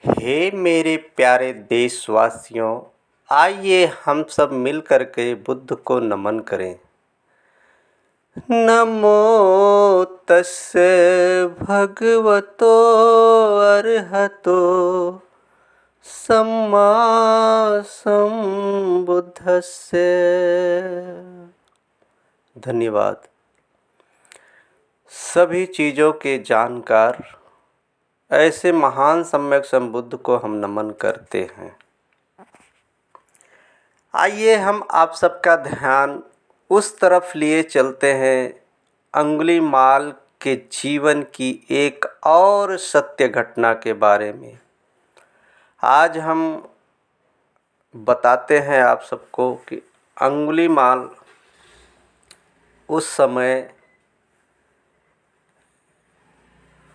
हे मेरे प्यारे देशवासियों, आइए हम सब मिल कर के बुद्ध को नमन करें। नमो तस्से भगवतो अरहतो सम्मा संबुद्धस्से। धन्यवाद। सभी चीज़ों के जानकार ऐसे महान सम्यक संबुद्ध को हम नमन करते हैं। आइए हम आप सबका ध्यान उस तरफ लिए चलते हैं अंगुलीमाल के जीवन की एक और सत्य घटना के बारे में। आज हम बताते हैं आप सबको कि अंगुलीमाल उस समय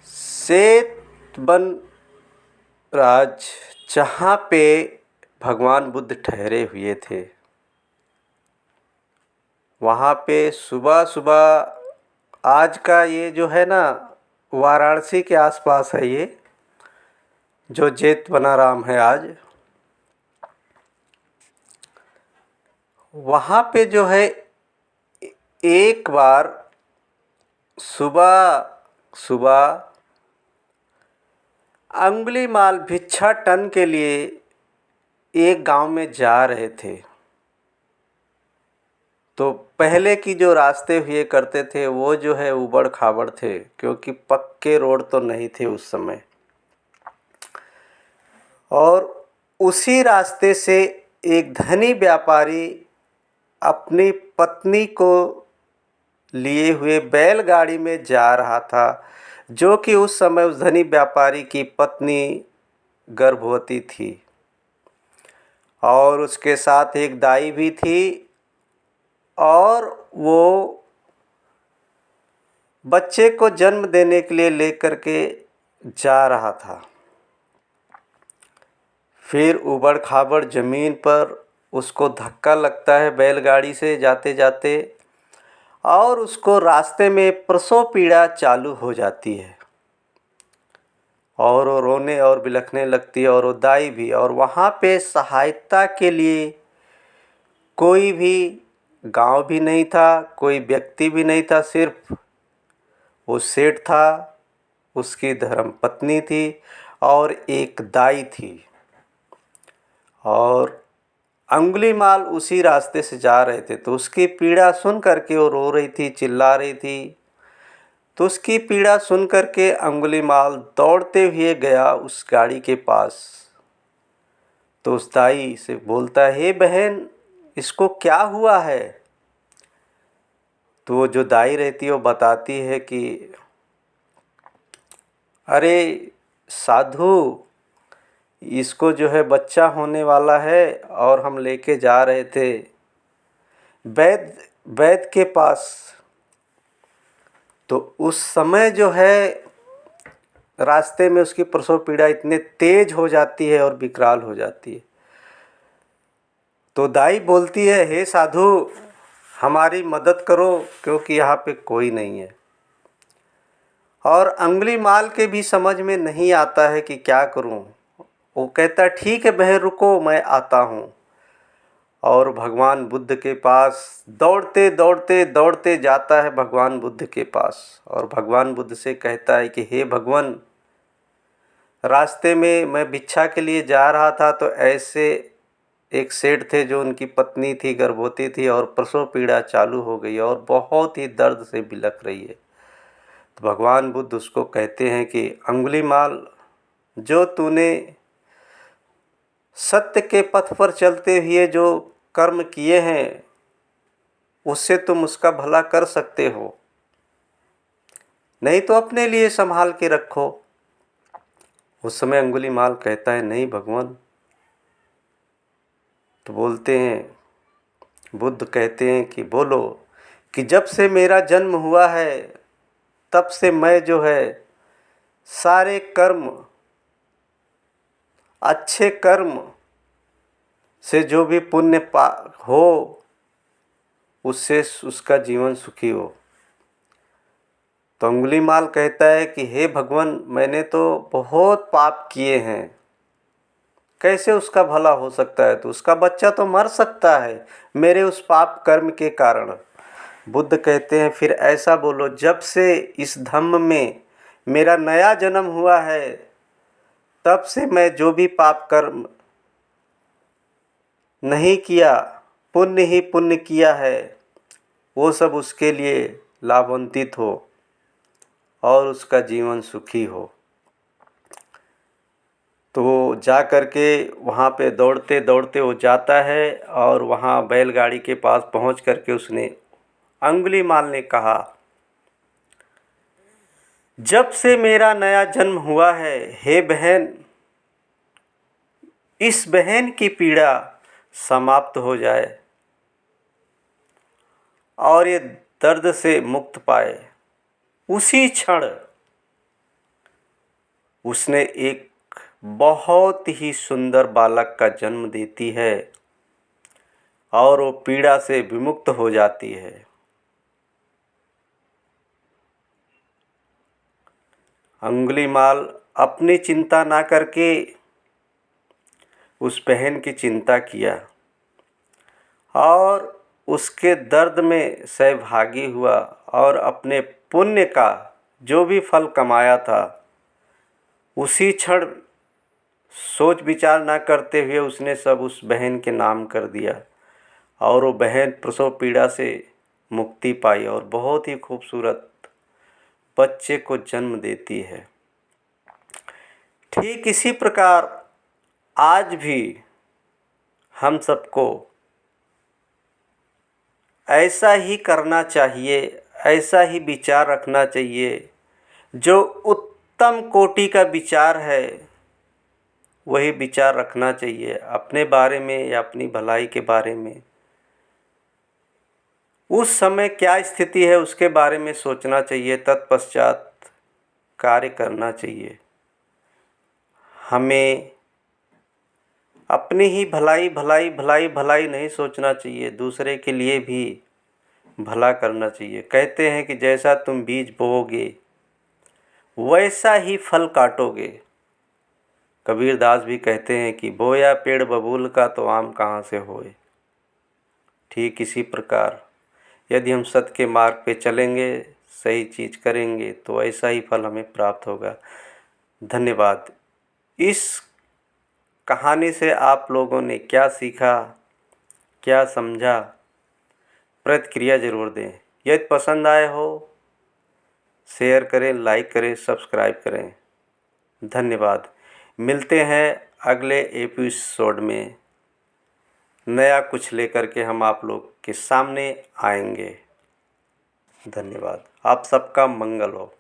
श्वेतवन राज जहाँ पे भगवान बुद्ध ठहरे हुए थे, वहाँ पे सुबह सुबह, आज का ये जो है ना वाराणसी के आसपास है, ये जो जेतवनाराम है आज, वहाँ पे जो है एक बार सुबह सुबह अंगुलीमाल भिक्षाटन के लिए एक गांव में जा रहे थे। तो पहले की जो रास्ते हुए करते थे वो जो है उबड़ खाबड़ थे, क्योंकि पक्के रोड तो नहीं थे उस समय। और उसी रास्ते से एक धनी व्यापारी अपनी पत्नी को लिए हुए बैलगाड़ी में जा रहा था, जो कि उस समय उस धनी व्यापारी की पत्नी गर्भवती थी और उसके साथ एक दाई भी थी, और वो बच्चे को जन्म देने के लिए लेकर के जा रहा था। फिर उबड़ खाबड़ ज़मीन पर उसको धक्का लगता है बैलगाड़ी से जाते जाते, और उसको रास्ते में प्रसव पीड़ा चालू हो जाती है और वो रोने और बिलखने लगती है, और वो दाई भी। और वहाँ पे सहायता के लिए कोई भी गांव भी नहीं था, कोई व्यक्ति भी नहीं था, सिर्फ वो सेठ था, उसकी धर्मपत्नी थी और एक दाई थी। और अंगुलीमाल उसी रास्ते से जा रहे थे, तो उसकी पीड़ा सुन करके वो रो रही थी, चिल्ला रही थी। तो उसकी पीड़ा सुन करके अंगुलीमाल दौड़ते हुए गया उस गाड़ी के पास। तो उस दाई से बोलता है, हे बहन, इसको क्या हुआ है? तो वो जो दाई रहती है वो बताती है कि अरे साधु, इसको जो है बच्चा होने वाला है और हम लेके जा रहे थे वैद्य के पास। तो उस समय जो है रास्ते में उसकी प्रसव पीड़ा इतने तेज हो जाती है और विकराल हो जाती है। तो दाई बोलती है, हे साधु, हमारी मदद करो, क्योंकि यहाँ पे कोई नहीं है। और अंगुलीमाल के भी समझ में नहीं आता है कि क्या करूँ। वो कहता, ठीक है बहन, रुको, मैं आता हूँ। और भगवान बुद्ध के पास दौड़ते दौड़ते दौड़ते जाता है भगवान बुद्ध के पास, और भगवान बुद्ध से कहता है कि हे भगवान, रास्ते में मैं भिक्षा के लिए जा रहा था, तो ऐसे एक सेठ थे जो उनकी पत्नी थी, गर्भवती थी, और प्रसव पीड़ा चालू हो गई और बहुत ही दर्द से बिलख रही है। तो भगवान बुद्ध उसको कहते हैं कि अंगुलीमाल, जो तूने सत्य के पथ पर चलते हुए जो कर्म किए हैं, उससे तुम उसका भला कर सकते हो, नहीं तो अपने लिए संभाल के रखो। उस समय अंगुलीमाल कहता है, नहीं भगवान। तो बोलते हैं, बुद्ध कहते हैं कि बोलो, कि जब से मेरा जन्म हुआ है तब से मैं जो है सारे कर्म, अच्छे कर्म से जो भी पुण्य हो, उससे उसका जीवन सुखी हो। तो अंगुलीमाल कहता है कि हे भगवान, मैंने तो बहुत पाप किए हैं, कैसे उसका भला हो सकता है? तो उसका बच्चा तो मर सकता है मेरे उस पाप कर्म के कारण। बुद्ध कहते हैं फिर ऐसा बोलो, जब से इस धम्म में मेरा नया जन्म हुआ है तब से मैं जो भी पाप कर्म नहीं किया, पुण्य ही पुण्य किया है, वो सब उसके लिए लाभान्वित हो और उसका जीवन सुखी हो। तो वो जा कर के वहाँ पे दौड़ते दौड़ते वो जाता है और वहाँ बैलगाड़ी के पास पहुँच कर के उसने अंगुलीमाल ने कहा, जब से मेरा नया जन्म हुआ है, हे बहन, इस बहन की पीड़ा समाप्त हो जाए और ये दर्द से मुक्त पाए। उसी क्षण उसने एक बहुत ही सुंदर बालक का जन्म देती है और वो पीड़ा से विमुक्त हो जाती है। अंगुलीमाल अपनी चिंता ना करके उस बहन की चिंता किया और उसके दर्द में सहभागी हुआ और अपने पुण्य का जो भी फल कमाया था उसी क्षण सोच विचार ना करते हुए उसने सब उस बहन के नाम कर दिया और वो बहन प्रसव पीड़ा से मुक्ति पाई और बहुत ही खूबसूरत बच्चे को जन्म देती है। ठीक इसी प्रकार आज भी हम सबको ऐसा ही करना चाहिए, ऐसा ही विचार रखना चाहिए। जो उत्तम कोटि का विचार है वही विचार रखना चाहिए अपने बारे में या अपनी भलाई के बारे में। उस समय क्या स्थिति है उसके बारे में सोचना चाहिए, तत्पश्चात कार्य करना चाहिए। हमें अपनी ही भलाई भलाई भलाई भलाई नहीं सोचना चाहिए, दूसरे के लिए भी भला करना चाहिए। कहते हैं कि जैसा तुम बीज बोओगे वैसा ही फल काटोगे। कबीरदास भी कहते हैं कि बोया पेड़ बबूल का तो आम कहाँ से होए। ठीक इसी प्रकार यदि हम सत्य के मार्ग पे चलेंगे, सही चीज़ करेंगे तो ऐसा ही फल हमें प्राप्त होगा। धन्यवाद। इस कहानी से आप लोगों ने क्या सीखा, क्या समझा, प्रतिक्रिया ज़रूर दें। यदि पसंद आए हो शेयर करें, लाइक करें, सब्सक्राइब करें। धन्यवाद। मिलते हैं अगले एपिसोड में, नया कुछ लेकर के हम आप लोग के सामने आएंगे। धन्यवाद। आप सबका मंगल हो।